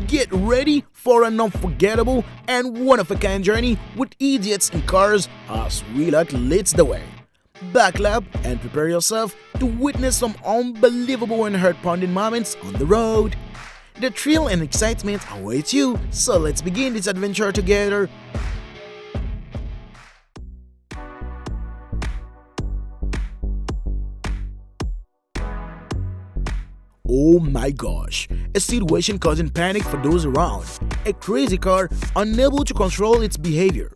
Get ready for an unforgettable and one-of-a-kind journey with idiots in cars as WELUCK leads the way. Buckle up and prepare yourself to witness some unbelievable and heart-pounding moments on the road. The thrill and excitement await you, so let's begin this adventure together. Oh my gosh, a situation causing panic for those around. A crazy car unable to control its behavior.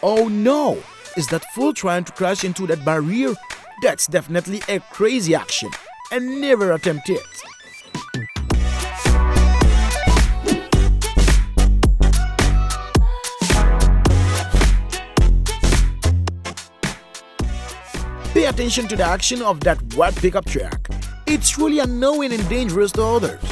Oh no! Is that fool trying to crash into that barrier? That's definitely a crazy action, and never attempt it. Pay attention to the action of that white pickup truck. It's truly annoying and dangerous to others.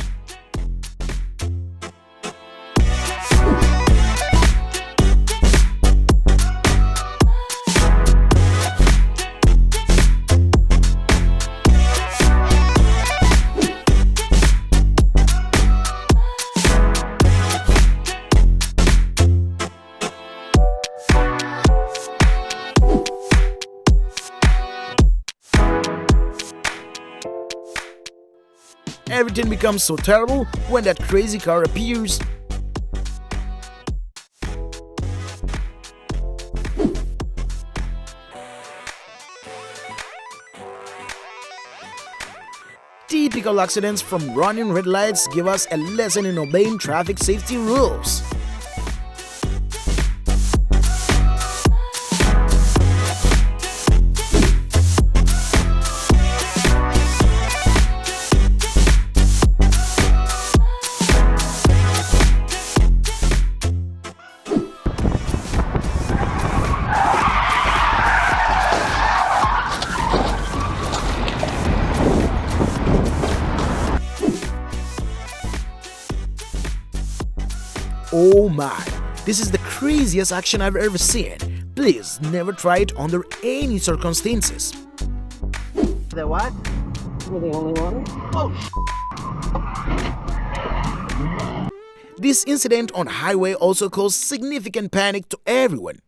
Everything becomes so terrible when that crazy car appears. Typical accidents from running red lights give us a lesson in obeying traffic safety rules. Oh my, this is the craziest action I've ever seen. Please never try it under any circumstances. The what? We're the only one? Oh, This incident on highway also caused significant panic to everyone.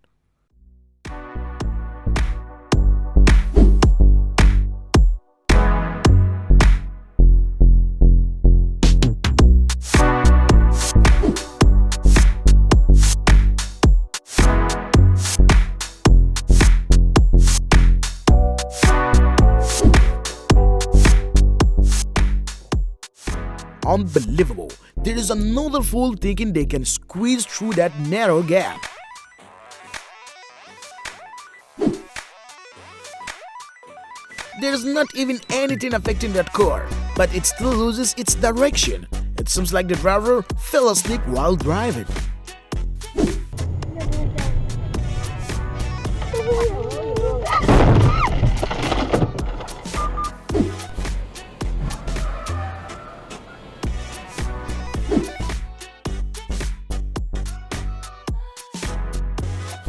Unbelievable. There is another fool thinking they can squeeze through that narrow gap. There's not even anything affecting that car, but it still loses its direction. It seems like the driver fell asleep while driving.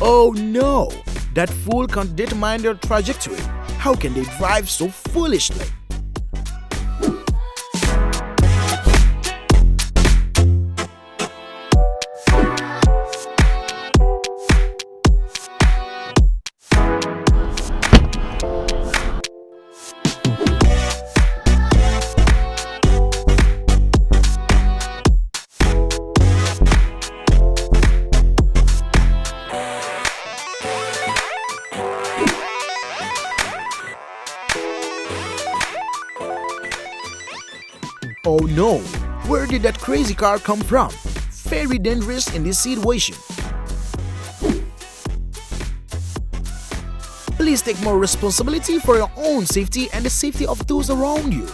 Oh no! That fool can't determine their trajectory. How can they drive so foolishly? Oh no, where did that crazy car come from? Very dangerous in this situation. Please take more responsibility for your own safety and the safety of those around you.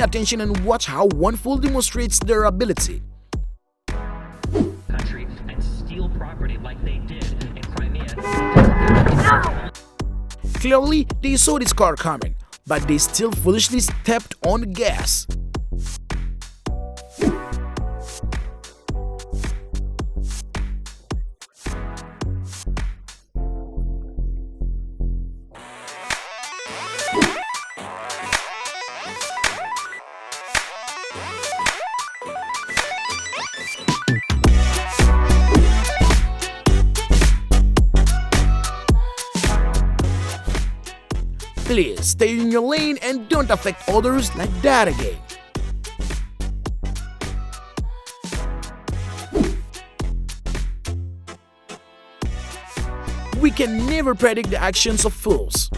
attention and watch how one fool demonstrates their ability. Country and steal property like they did in Crimea. Clearly, they saw this car coming, but they still foolishly stepped on the gas. Please stay in your lane and don't affect others like that again. We can never predict the actions of fools.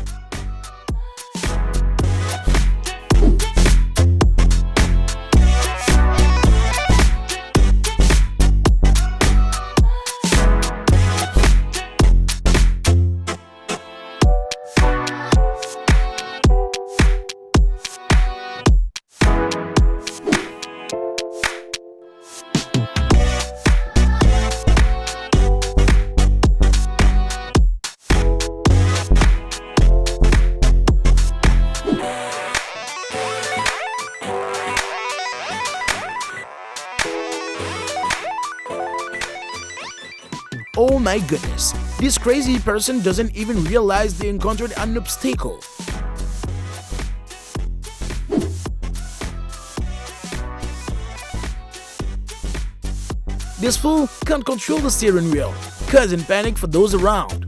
Oh my goodness, this crazy person doesn't even realize they encountered an obstacle. This fool can't control the steering wheel, causing panic for those around.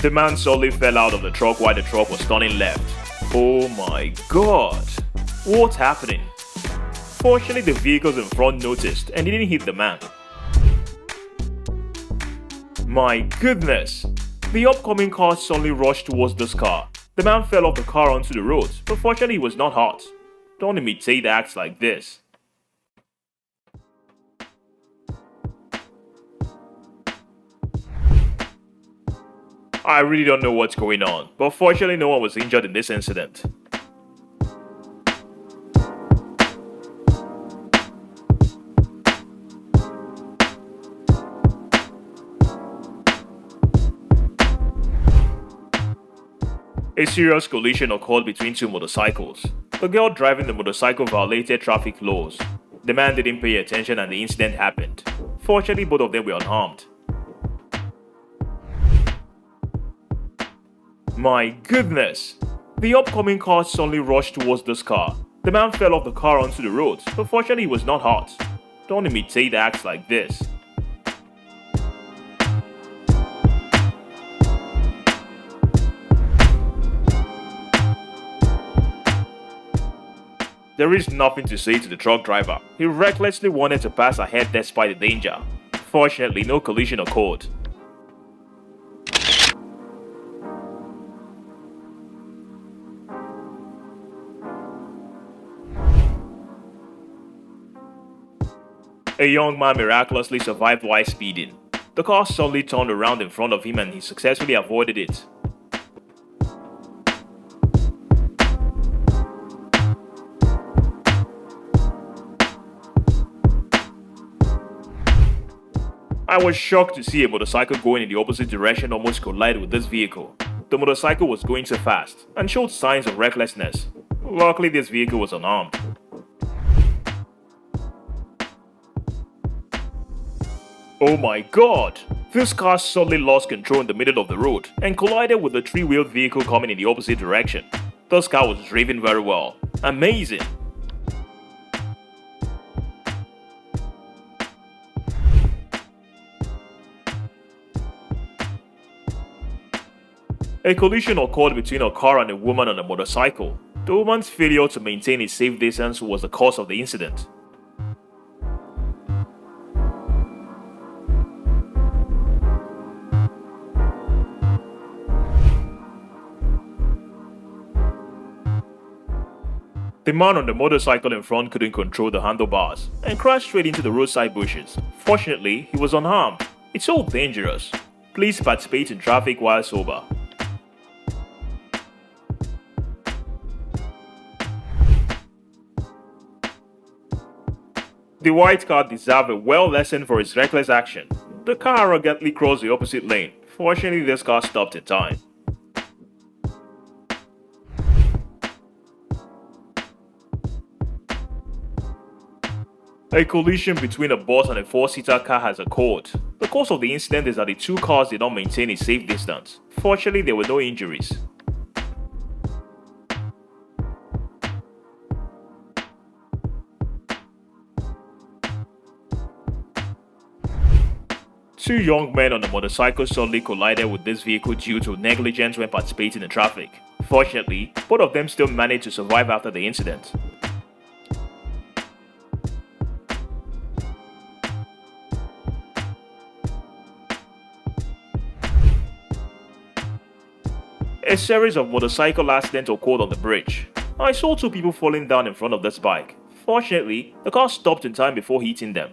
The man suddenly fell out of the truck while the truck was turning left. Oh my god, what's happening? Fortunately, the vehicles in front noticed and didn't hit the man. My goodness, the upcoming car suddenly rushed towards this car. The man fell off the car onto the road, but fortunately he was not hurt. Don't imitate acts like this. I really don't know what's going on, but fortunately no one was injured in this incident. A serious collision occurred between two motorcycles. The girl driving the motorcycle violated traffic laws. The man didn't pay attention and the incident happened. Fortunately, both of them were unharmed. My goodness! The upcoming car suddenly rushed towards this car. The man fell off the car onto the road, but fortunately he was not hurt. Don't imitate acts like this. There is nothing to say to the truck driver. He recklessly wanted to pass ahead despite the danger. Fortunately, no collision occurred. A young man miraculously survived while speeding. The car suddenly turned around in front of him and he successfully avoided it. I was shocked to see a motorcycle going in the opposite direction almost collide with this vehicle. The motorcycle was going too fast and showed signs of recklessness. Luckily, this vehicle was unarmed. Oh my god! This car suddenly lost control in the middle of the road and collided with a three-wheeled vehicle coming in the opposite direction. This car was driven very well. Amazing! A collision occurred between a car and a woman on a motorcycle. The woman's failure to maintain a safe distance was the cause of the incident. The man on the motorcycle in front couldn't control the handlebars and crashed straight into the roadside bushes. Fortunately, he was unharmed. It's so dangerous. Please participate in traffic while sober. The white car deserved a well lesson for its reckless action. The car arrogantly crossed the opposite lane. Fortunately, this car stopped in time. A collision between a bus and a four-seater car has occurred. The cause of the incident is that the two cars did not maintain a safe distance. Fortunately, there were no injuries. Two young men on a motorcycle suddenly collided with this vehicle due to negligence when participating in traffic. Fortunately, both of them still managed to survive after the incident. A series of motorcycle accidents occurred on the bridge. I saw two people falling down in front of this bike. Fortunately, the car stopped in time before hitting them.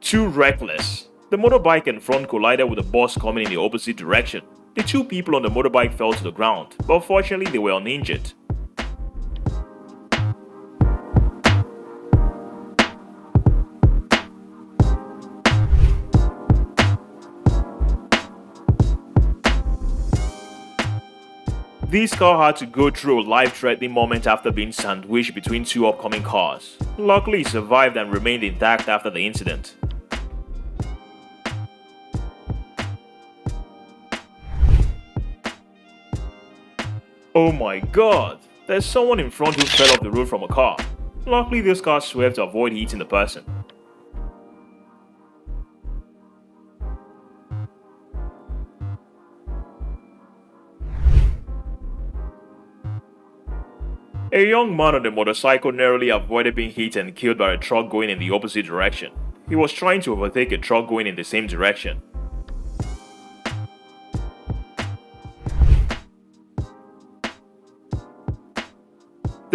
Too reckless. The motorbike in front collided with a bus coming in the opposite direction. The two people on the motorbike fell to the ground, but fortunately they were uninjured. This car had to go through a life-threatening moment after being sandwiched between two upcoming cars. Luckily, it survived and remained intact after the incident. Oh my god, there's someone in front who fell off the road from a car. Luckily, this car swerved to avoid hitting the person. A young man on a motorcycle narrowly avoided being hit and killed by a truck going in the opposite direction. He was trying to overtake a truck going in the same direction.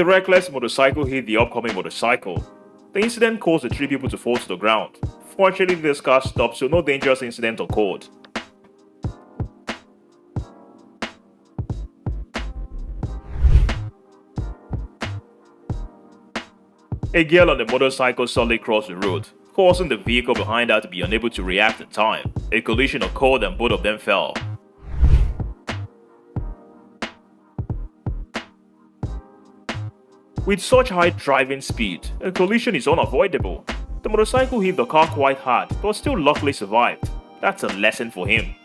The reckless motorcycle hit the upcoming motorcycle. The incident caused the three people to fall to the ground. Fortunately, this car stopped, so no dangerous incident occurred. A girl on a motorcycle suddenly crossed the road, causing the vehicle behind her to be unable to react in time. A collision occurred and both of them fell. With such high driving speed, a collision is unavoidable. The motorcycle hit the car quite hard, but still luckily survived. That's a lesson for him.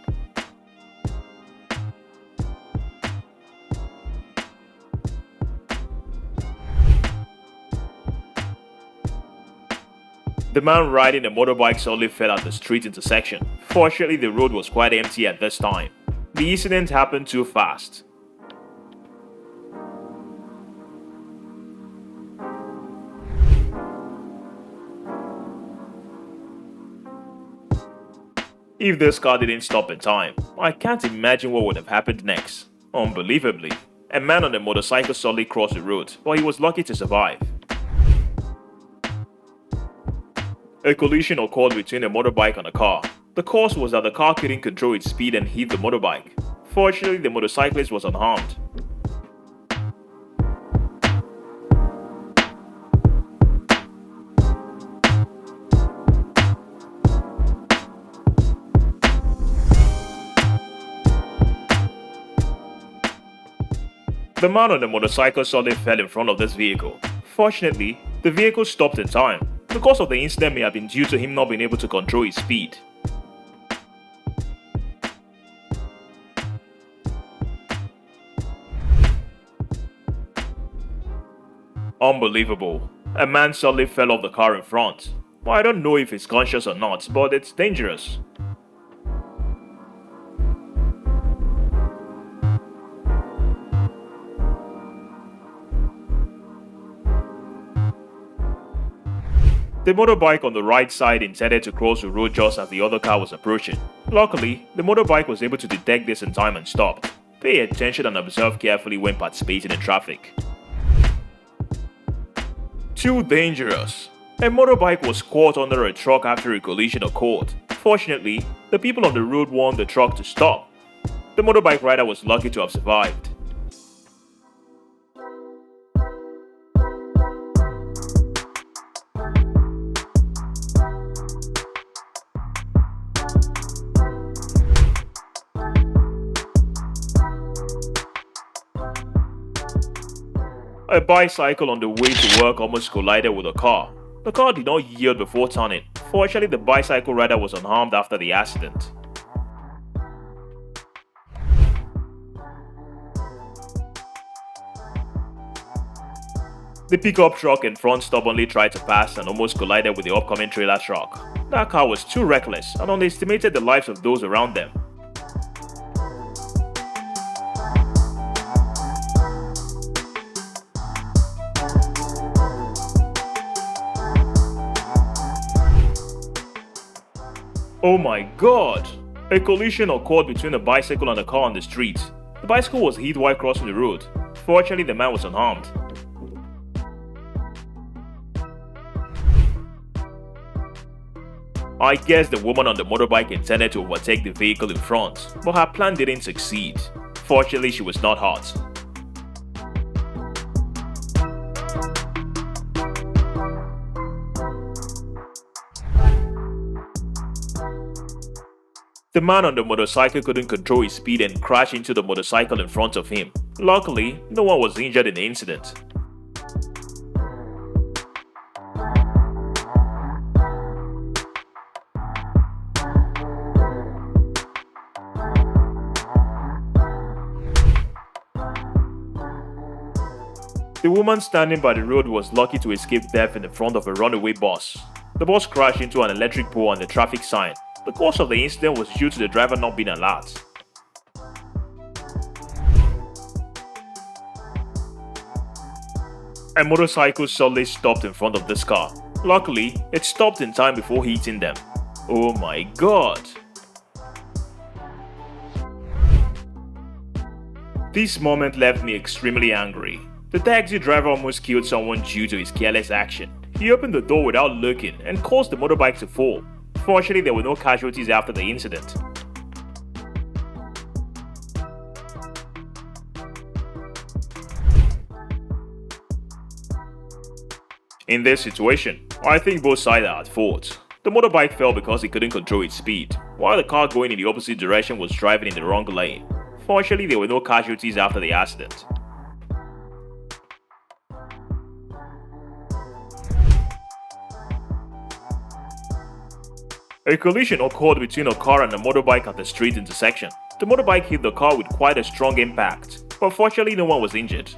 The man riding a motorbike suddenly fell at the street intersection. Fortunately, the road was quite empty at this time. The incident happened too fast. If this car didn't stop in time, I can't imagine what would have happened next. Unbelievably, a man on a motorcycle suddenly crossed the road, but he was lucky to survive. A collision occurred between a motorbike and a car. The cause was that the car couldn't control its speed and hit the motorbike. Fortunately, the motorcyclist was unharmed. The man on the motorcycle suddenly fell in front of this vehicle. Fortunately, the vehicle stopped in time. The cause of the incident may have been due to him not being able to control his speed. Unbelievable. A man suddenly fell off the car in front. I don't know if he's conscious or not, but it's dangerous. The motorbike on the right side intended to cross the road just as the other car was approaching. Luckily, the motorbike was able to detect this in time and stopped. Pay attention and observe carefully when participating in traffic. Too dangerous. A motorbike was caught under a truck after a collision occurred. Fortunately, the people on the road warned the truck to stop. The motorbike rider was lucky to have survived. A bicycle on the way to work almost collided with a car. The car did not yield before turning. Fortunately, the bicycle rider was unharmed after the accident. The pickup truck in front stubbornly tried to pass and almost collided with the upcoming trailer truck. That car was too reckless and underestimated the lives of those around them. Oh my god! A collision occurred between a bicycle and a car on the street. The bicycle was hit while crossing the road. Fortunately, the man was unharmed. I guess the woman on the motorbike intended to overtake the vehicle in front, but her plan didn't succeed. Fortunately, she was not hurt. The man on the motorcycle couldn't control his speed and crashed into the motorcycle in front of him. Luckily, no one was injured in the incident. The woman standing by the road was lucky to escape death in the front of a runaway bus. The bus crashed into an electric pole and the traffic sign. The cause of the incident was due to the driver not being alert. A motorcycle suddenly stopped in front of this car. Luckily, it stopped in time before hitting them. Oh my god! This moment left me extremely angry. The taxi driver almost killed someone due to his careless action. He opened the door without looking and caused the motorbike to fall. Fortunately, there were no casualties after the incident. In this situation, I think both sides are at fault. The motorbike fell because it couldn't control its speed, while the car going in the opposite direction was driving in the wrong lane. Fortunately, there were no casualties after the accident. A collision occurred between a car and a motorbike at the street intersection. The motorbike hit the car with quite a strong impact, but fortunately no one was injured.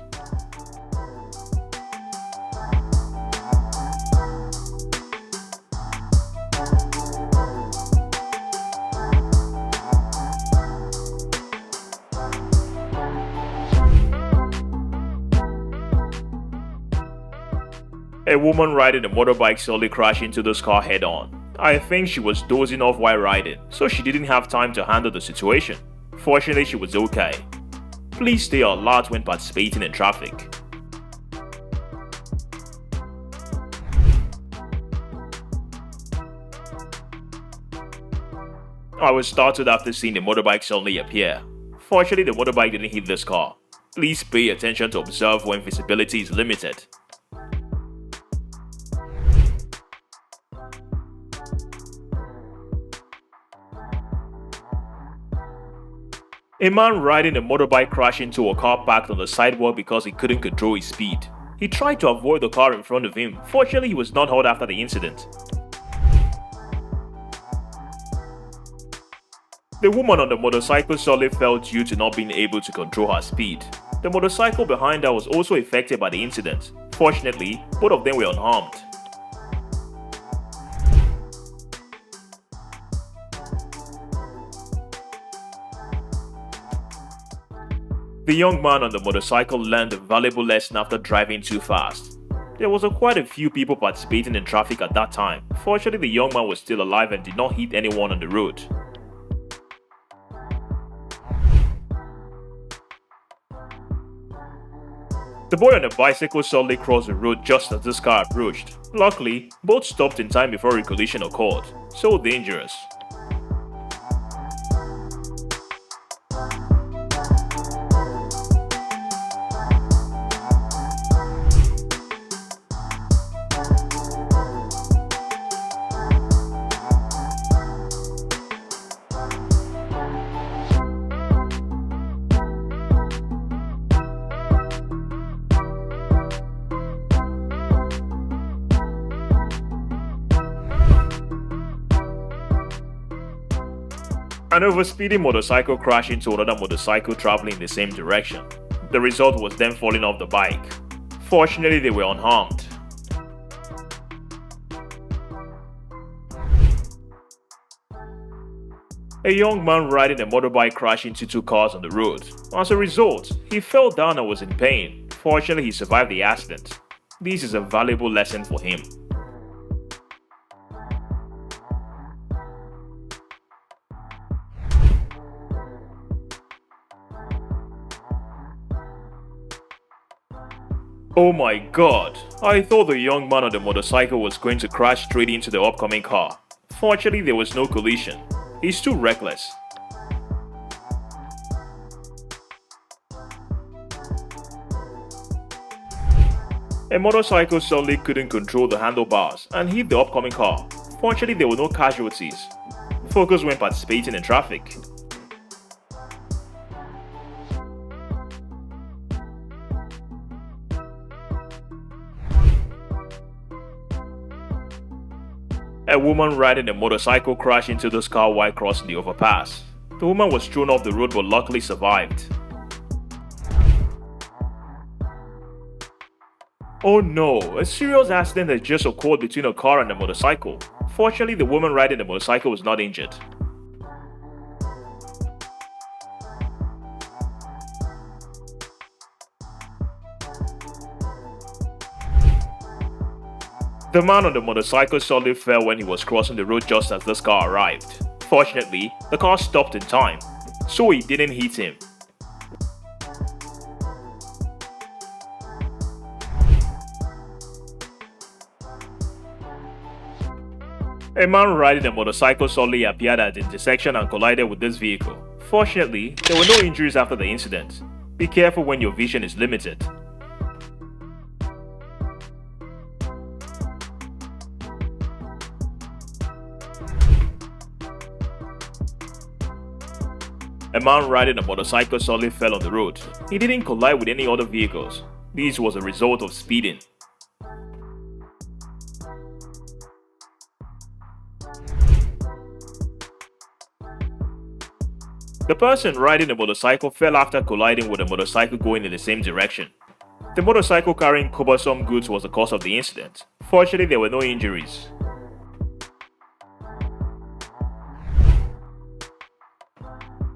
A woman riding a motorbike suddenly crashed into this car head-on. I think she was dozing off while riding, so she didn't have time to handle the situation. Fortunately, she was okay. Please stay alert when participating in traffic. I was startled after seeing the motorbike suddenly appear. Fortunately, the motorbike didn't hit this car. Please pay attention to observe when visibility is limited. A man riding a motorbike crashed into a car parked on the sidewalk because he couldn't control his speed. He tried to avoid the car in front of him. Fortunately, he was not hurt after the incident. The woman on the motorcycle suddenly fell due to not being able to control her speed. The motorcycle behind her was also affected by the incident. Fortunately, both of them were unharmed. The young man on the motorcycle learned a valuable lesson after driving too fast. There was quite a few people participating in traffic at that time. Fortunately, the young man was still alive and did not hit anyone on the road. The boy on the bicycle suddenly crossed the road just as this car approached. Luckily, both stopped in time before a collision occurred. So dangerous. An overspeeding motorcycle crashed into another motorcycle traveling in the same direction. The result was them falling off the bike. Fortunately, they were unharmed. A young man riding a motorbike crashed into two cars on the road. As a result, he fell down and was in pain. Fortunately, he survived the accident. This is a valuable lesson for him. Oh my god, I thought the young man on the motorcycle was going to crash straight into the upcoming car. Fortunately, there was no collision. He's too reckless. A motorcycle suddenly couldn't control the handlebars and hit the upcoming car. Fortunately, there were no casualties. Focus when participating in traffic. A woman riding a motorcycle crashed into this car while crossing the overpass. The woman was thrown off the road but luckily survived. Oh no, a serious accident has just occurred between a car and a motorcycle. Fortunately, the woman riding the motorcycle was not injured. The man on the motorcycle suddenly fell when he was crossing the road just as this car arrived. Fortunately, the car stopped in time, so it didn't hit him. A man riding a motorcycle suddenly appeared at the intersection and collided with this vehicle. Fortunately, there were no injuries after the incident. Be careful when your vision is limited. A man riding a motorcycle suddenly fell on the road. He didn't collide with any other vehicles. This was a result of speeding. The person riding the motorcycle fell after colliding with a motorcycle going in the same direction. The motorcycle carrying cumbersome goods was the cause of the incident. Fortunately, there were no injuries.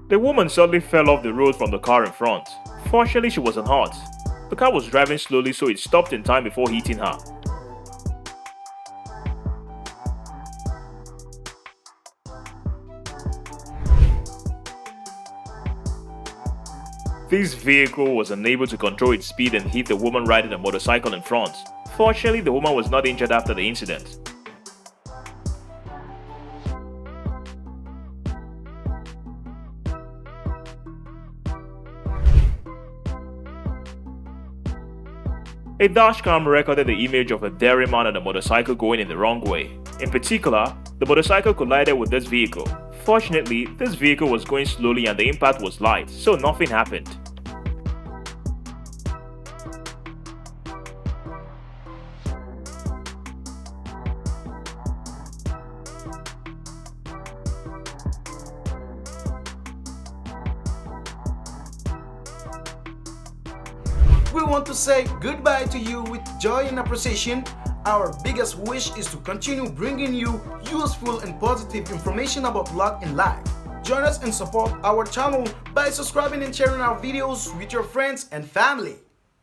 The woman suddenly fell off the road from the car in front. Fortunately, she was unhurt. The car was driving slowly, so it stopped in time before hitting her. This vehicle was unable to control its speed and hit the woman riding a motorcycle in front. Fortunately, the woman was not injured after the incident. A dashcam recorded the image of a daring man on a motorcycle going in the wrong way. In particular, the motorcycle collided with this vehicle. Fortunately, this vehicle was going slowly and the impact was light, so nothing happened. We want to say goodbye to you with joy and appreciation. Our biggest wish is to continue bringing you useful and positive information about luck in life. Join us and support our channel by subscribing and sharing our videos with your friends and family.